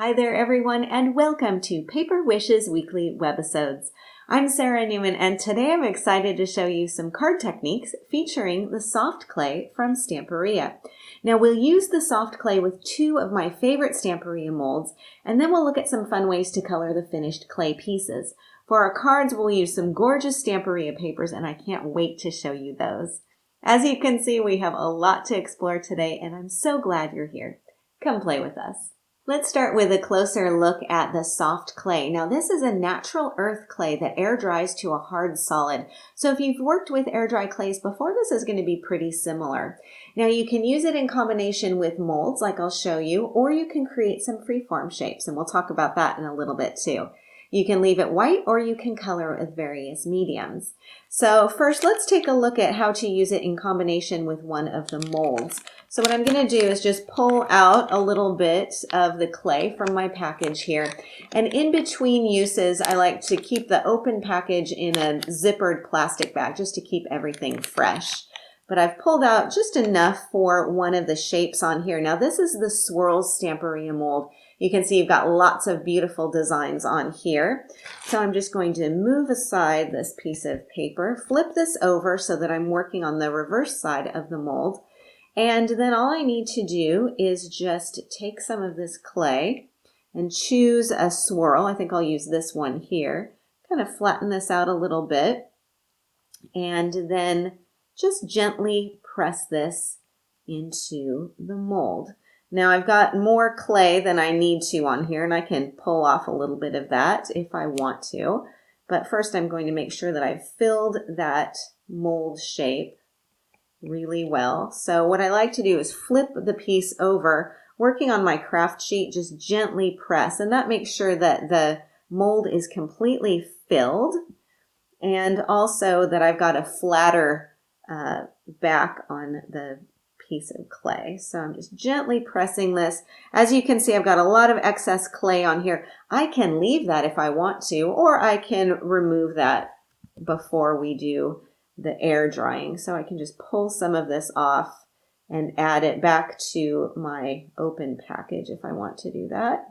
Hi there everyone, and welcome to Paper Wishes Weekly Webisodes. I'm Sarah Newman, and today I'm excited to show you some card techniques featuring the soft clay from Stamperia. Now we'll use the soft clay with two of my favorite Stamperia molds, and then we'll look at some fun ways to color the finished clay pieces. For our cards, we'll use some gorgeous Stamperia papers, and I can't wait to show you those. As you can see, we have a lot to explore today, and I'm so glad you're here. Come play with us. Let's start with a closer look at the soft clay. Now this is a natural earth clay that air dries to a hard solid. So if you've worked with air dry clays before, this is going to be pretty similar. Now you can use it in combination with molds like I'll show you, or you can create some freeform shapes, and we'll talk about that in a little bit too. You can leave it white or you can color it with various mediums. So first let's take a look at how to use it in combination with one of the molds. So what I'm going to do is just pull out a little bit of the clay from my package here. And in between uses, I like to keep the open package in a zippered plastic bag just to keep everything fresh. But I've pulled out just enough for one of the shapes on here. Now this is the Swirls Stamperia mold. You can see you've got lots of beautiful designs on here. So I'm just going to move aside this piece of paper, flip this over so that I'm working on the reverse side of the mold. And then all I need to do is just take some of this clay and choose a swirl. I think I'll use this one here. Kind of flatten this out a little bit. And then just gently press this into the mold. Now I've got more clay than I need to on here, and I can pull off a little bit of that if I want to. But first I'm going to make sure that I've filled that mold shape really well. So what I like to do is flip the piece over, working on my craft sheet, just gently press, and that makes sure that the mold is completely filled, and also that I've got a flatter back on the piece of clay. So I'm just gently pressing this. As you can see, I've got a lot of excess clay on here. I can leave that if I want to, or I can remove that before we do the air drying. So I can just pull some of this off and add it back to my open package if I want to do that.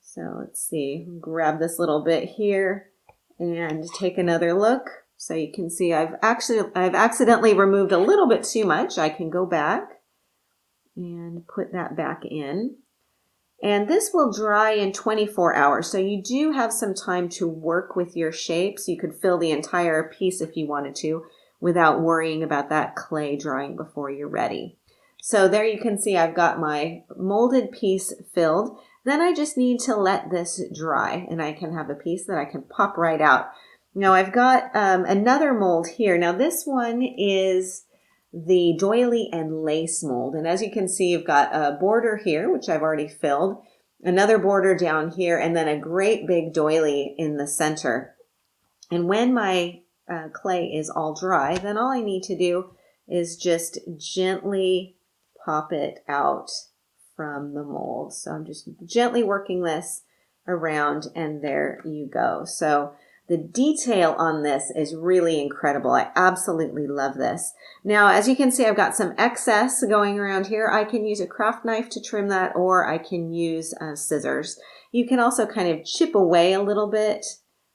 So let's see, grab this little bit here and take another look. So you can see I've accidentally removed a little bit too much. I can go back and put that back in. And this will dry in 24 hours. So you do have some time to work with your shapes. You could fill the entire piece if you wanted to without worrying about that clay drying before you're ready. So there you can see I've got my molded piece filled. Then I just need to let this dry, and I can have a piece that I can pop right out. Now I've got another mold here. Now this one is the doily and lace mold. And as you can see, you've got a border here, which I've already filled, another border down here, and then a great big doily in the center. And when my clay is all dry, then all I need to do is just gently pop it out from the mold. So I'm just gently working this around, and there you go. So the detail on this is really incredible. I absolutely love this. Now, as you can see, I've got some excess going around here. I can use a craft knife to trim that, or I can use scissors. You can also kind of chip away a little bit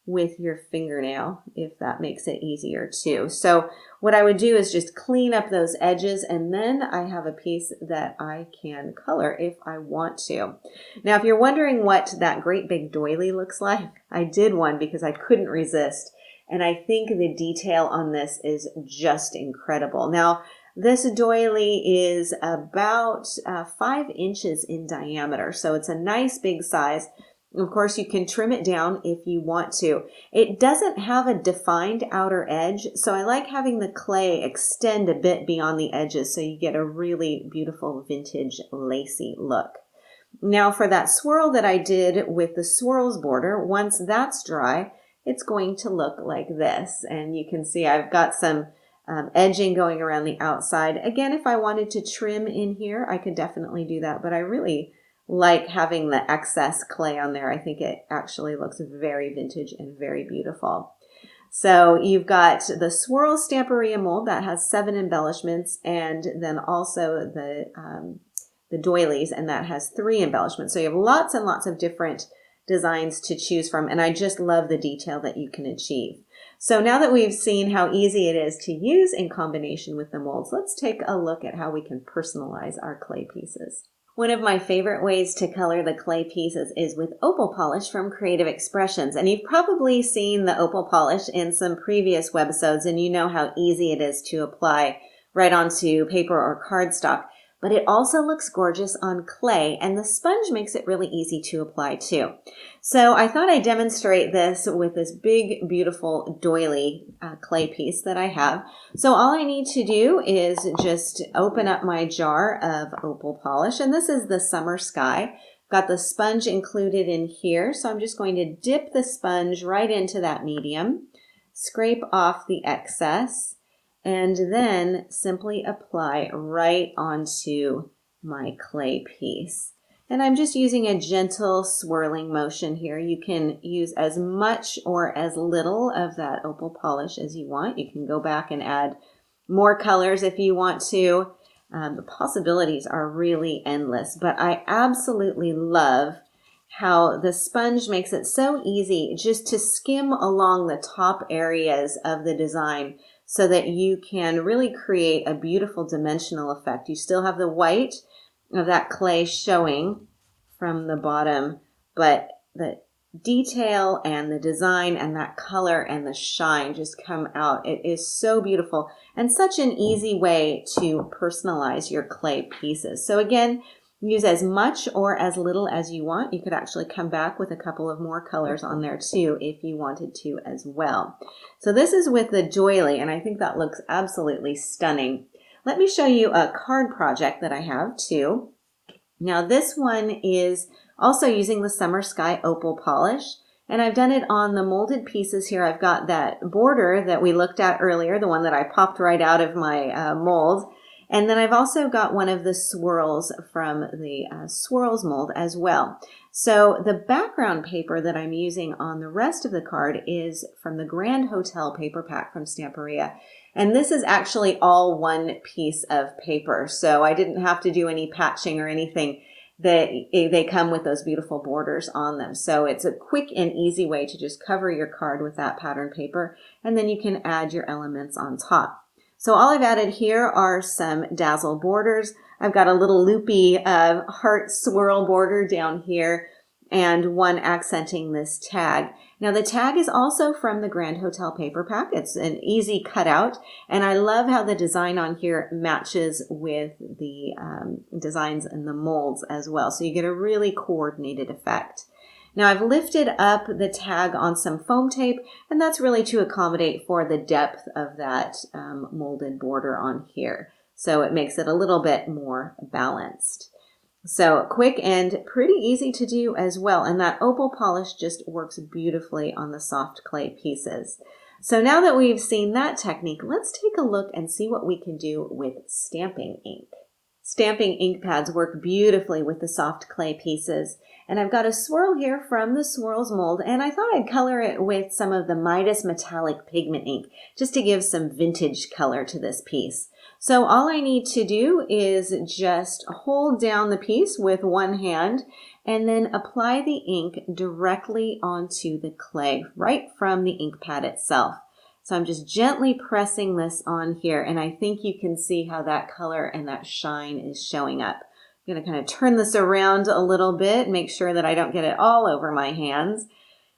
with your fingernail if that makes it easier too. So what I would do is just clean up those edges, and then I have a piece that I can color if I want to. Now, if you're wondering what that great big doily looks like, I did one because I couldn't resist. And I think the detail on this is just incredible. Now, this doily is about 5 inches in diameter. So it's a nice big size. Of course, you can trim it down if you want to. It doesn't have a defined outer edge, so I like having the clay extend a bit beyond the edges so you get a really beautiful vintage lacy look. Now for that swirl that I did with the swirls border, once that's dry, it's going to look like this. And you can see I've got some edging going around the outside. Again, if I wanted to trim in here, I could definitely do that, but I really like having the excess clay on there. I think it actually looks very vintage and very beautiful. So you've got the Swirl Stamperia mold that has 7 embellishments, and then also the the doilies, and that has 3 embellishments. So you have lots and lots of different designs to choose from, and I just love the detail that you can achieve. So now that we've seen how easy it is to use in combination with the molds, let's take a look at how we can personalize our clay pieces. One of my favorite ways to color the clay pieces is with opal polish from Creative Expressions. And you've probably seen the opal polish in some previous webisodes, and you know how easy it is to apply right onto paper or cardstock. But it also looks gorgeous on clay, and the sponge makes it really easy to apply too. So I thought I'd demonstrate this with this big, beautiful doily clay piece that I have. So all I need to do is just open up my jar of opal polish, and this is the Summer Sky. Got the sponge included in here, so I'm just going to dip the sponge right into that medium, scrape off the excess, and then simply apply right onto my clay piece. And I'm just using a gentle swirling motion here. You can use as much or as little of that opal polish as you want. You can go back and add more colors if you want to. The possibilities are really endless, but I absolutely love how the sponge makes it so easy just to skim along the top areas of the design, so that you can really create a beautiful dimensional effect. You still have the white of that clay showing from the bottom, but the detail and the design and that color and the shine just come out. It is so beautiful and such an easy way to personalize your clay pieces. So again, use as much or as little as you want. You could actually come back with a couple of more colors on there too if you wanted to as well. So this is with the doily, and I think that looks absolutely stunning. Let me show you a card project that I have too. Now this one is also using the Summer Sky opal polish, and I've done it on the molded pieces here. I've got that border that we looked at earlier, the one that I popped right out of my mold. And then I've also got one of the swirls from the swirls mold as well. So the background paper that I'm using on the rest of the card is from the Grand Hotel paper pack from Stamperia. And this is actually all one piece of paper. So I didn't have to do any patching or anything. They come with those beautiful borders on them. So it's a quick and easy way to just cover your card with that pattern paper. And then you can add your elements on top. So all I've added here are some dazzle borders. I've got a little loopy heart swirl border down here and one accenting this tag. Now the tag is also from the Grand Hotel paper pack. It's an easy cutout, and I love how the design on here matches with the designs in the molds as well. So you get a really coordinated effect. Now I've lifted up the tag on some foam tape, and that's really to accommodate for the depth of that molded border on here. So it makes it a little bit more balanced. So quick and pretty easy to do as well. And that opal polish just works beautifully on the soft clay pieces. So now that we've seen that technique, let's take a look and see what we can do with stamping ink. Stamping ink pads work beautifully with the soft clay pieces. And I've got a swirl here from the Swirls mold, and I thought I'd color it with some of the Midas Metallic Pigment ink, just to give some vintage color to this piece. So all I need to do is just hold down the piece with one hand and then apply the ink directly onto the clay, right from the ink pad itself. So I'm just gently pressing this on here, and I think you can see how that color and that shine is showing up. I'm going to kind of turn this around a little bit, make sure that I don't get it all over my hands,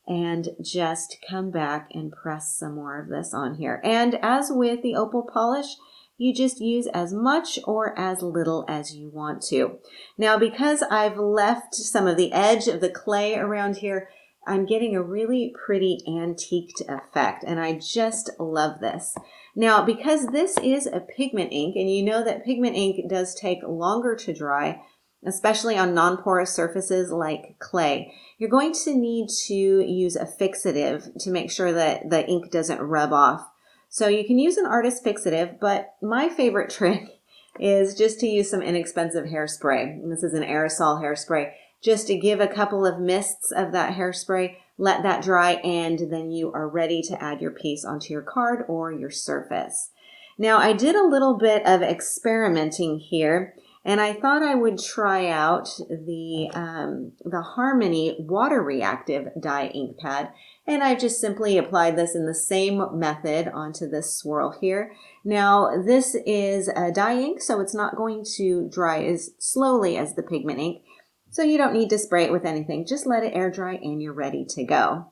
and just come back and press some more of this on here. And as with the opal polish, you just use as much or as little as you want to. Now, because I've left some of the edge of the clay around here, I'm getting a really pretty antiqued effect, and I just love this. Now, because this is a pigment ink, and you know that pigment ink does take longer to dry, especially on non-porous surfaces like clay, you're going to need to use a fixative to make sure that the ink doesn't rub off. So you can use an artist fixative, but my favorite trick is just to use some inexpensive hairspray. And this is an aerosol hairspray. Just to give a couple of mists of that hairspray, let that dry, and then you are ready to add your piece onto your card or your surface. Now, I did a little bit of experimenting here, And I thought I would try out the Harmony water reactive dye ink pad. And I've just simply applied this in the same method onto this swirl here. Now, this is a dye ink, so it's not going to dry as slowly as the pigment ink. So you don't need to spray it with anything. Just let it air dry and you're ready to go.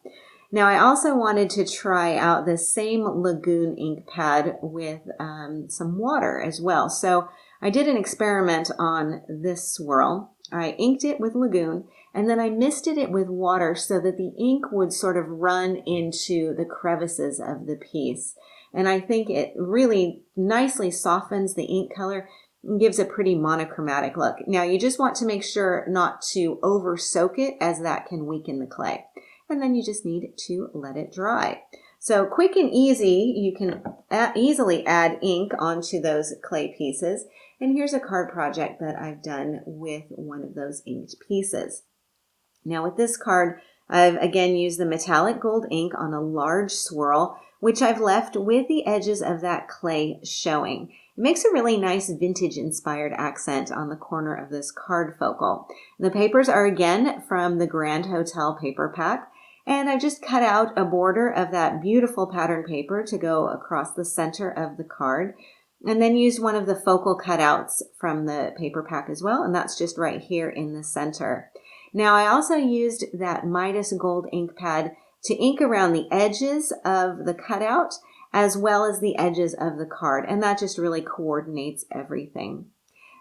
Now, I also wanted to try out this same Lagoon ink pad with some water as well. So I did an experiment on this swirl. I inked it with Lagoon, and then I misted it with water so that the ink would sort of run into the crevices of the piece. And I think it really nicely softens the ink color and gives a pretty monochromatic look. Now, you just want to make sure not to over soak it, as that can weaken the clay. And then you just need to let it dry. So quick and easy, you can easily add ink onto those clay pieces. And here's a card project that I've done with one of those inked pieces. Now with this card, I've again used the metallic gold ink on a large swirl, which I've left with the edges of that clay showing. It makes a really nice vintage-inspired accent on the corner of this card focal. The papers are again from the Grand Hotel paper pack, and I've just cut out a border of that beautiful pattern paper to go across the center of the card, and then used one of the focal cutouts from the paper pack as well, and that's just right here in the center. Now, I also used that Midas gold ink pad to ink around the edges of the cutout as well as the edges of the card, and that just really coordinates everything.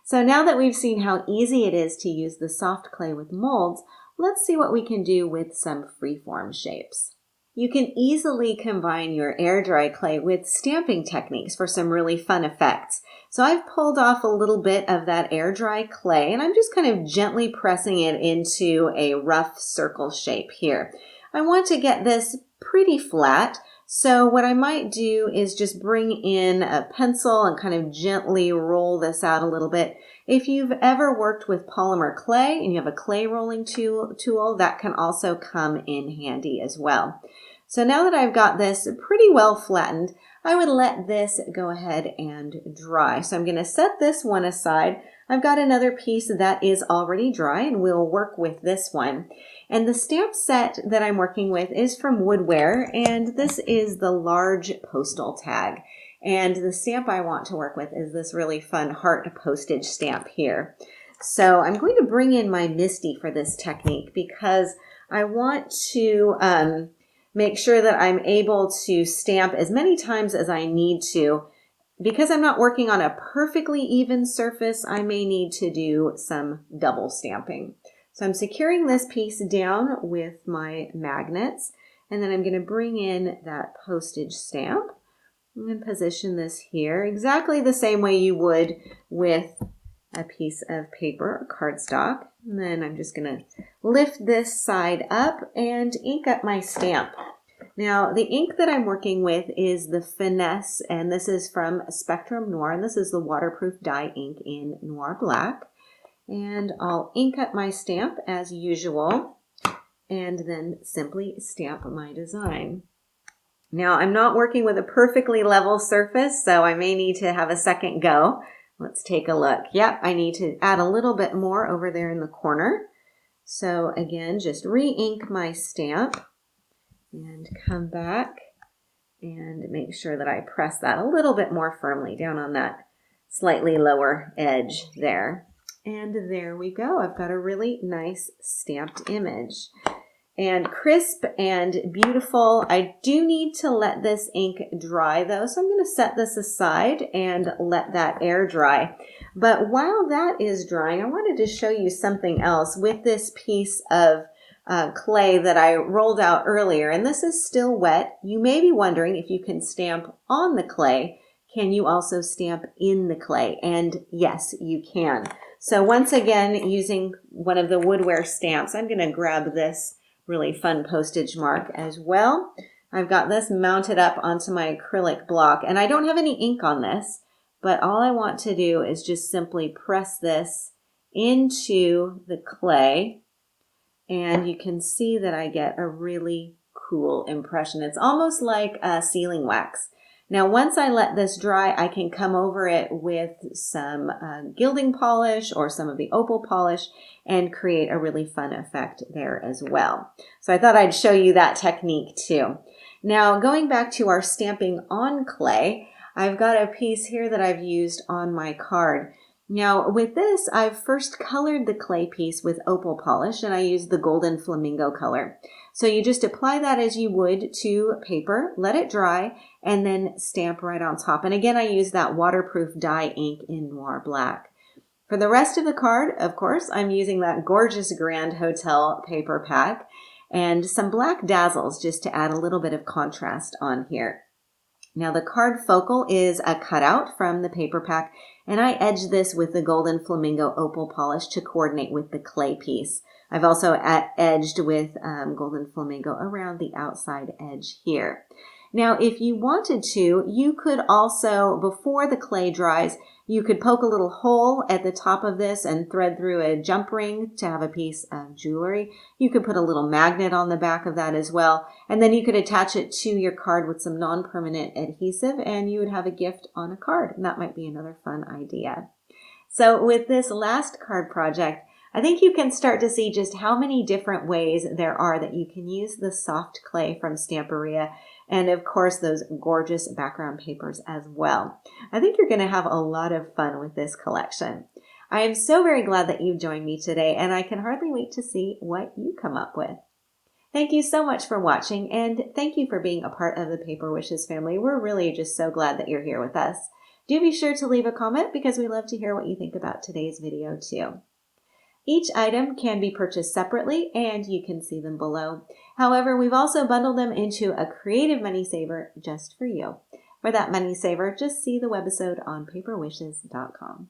So now that we've seen how easy it is to use the soft clay with molds, let's see what we can do with some freeform shapes. You can easily combine your air dry clay with stamping techniques for some really fun effects. So I've pulled off a little bit of that air dry clay, and I'm just kind of gently pressing it into a rough circle shape here. I want to get this pretty flat, so what I might do is just bring in a pencil and kind of gently roll this out a little bit. If you've ever worked with polymer clay and you have a clay rolling tool, that can also come in handy as well. So now that I've got this pretty well flattened, I would let this go ahead and dry. So I'm going to set this one aside. I've got another piece that is already dry, and we'll work with this one. And the stamp set that I'm working with is from Woodware, and this is the large postal tag. And the stamp I want to work with is this really fun heart postage stamp here. So I'm going to bring in my MISTI for this technique because I want to make sure that I'm able to stamp as many times as I need to. Because I'm not working on a perfectly even surface, I may need to do some double stamping. So I'm securing this piece down with my magnets, and then I'm going to bring in that postage stamp. I'm going to position this here exactly the same way you would with a piece of paper or cardstock. And then I'm just going to lift this side up and ink up my stamp. Now, the ink that I'm working with is the Finesse, and this is from Spectrum Noir, and this is the waterproof dye ink in Noir Black. And I'll ink up my stamp as usual, and then simply stamp my design. Now, I'm not working with a perfectly level surface, so I may need to have a second go. Let's take a look. Yep, I need to add a little bit more over there in the corner. So again, just re-ink my stamp and come back and make sure that I press that a little bit more firmly down on that slightly lower edge there. And there we go. I've got a really nice stamped image. And crisp and beautiful. I do need to let this ink dry though, so I'm going to set this aside and let that air dry. But while that is drying, I wanted to show you something else with this piece of clay that I rolled out earlier, and this is still wet. You may be wondering if you can stamp on the clay. Can you also stamp in the clay? And yes, you can. So once again, using one of the Woodware stamps, I'm going to grab this really fun postage mark as well. I've got this mounted up onto my acrylic block, and I don't have any ink on this, but all I want to do is just simply press this into the clay, and you can see that I get a really cool impression. It's almost like sealing wax. Now, once I let this dry, I can come over it with some gilding polish or some of the opal polish and create a really fun effect there as well. So I thought I'd show you that technique too. Now, going back to our stamping on clay, I've got a piece here that I've used on my card. Now, with this, I've first colored the clay piece with opal polish, and I used the golden flamingo color. So you just apply that as you would to paper, let it dry, and then stamp right on top. And again, I use that waterproof dye ink in Noir Black. For the rest of the card, of course, I'm using that gorgeous Grand Hotel paper pack and some black dazzles just to add a little bit of contrast on here. Now the card focal is a cutout from the paper pack, and I edged this with the golden flamingo opal polish to coordinate with the clay piece. I've also edged with golden flamingo around the outside edge here. Now, if you wanted to, you could also, before the clay dries, you could poke a little hole at the top of this and thread through a jump ring to have a piece of jewelry. You could put a little magnet on the back of that as well, and then you could attach it to your card with some non-permanent adhesive, and you would have a gift on a card, and that might be another fun idea. So with this last card project, I think you can start to see just how many different ways there are that you can use the soft clay from Stamperia, and of course those gorgeous background papers as well. I think you're going to have a lot of fun with this collection. I am so very glad that you joined me today, and I can hardly wait to see what you come up with. Thank you so much for watching, and thank you for being a part of the Paper Wishes family. We're really just so glad that you're here with us. Do be sure to leave a comment because we love to hear what you think about today's video too. Each item can be purchased separately, and you can see them below. However, we've also bundled them into a creative money saver just for you. For that money saver, just see the webisode on paperwishes.com.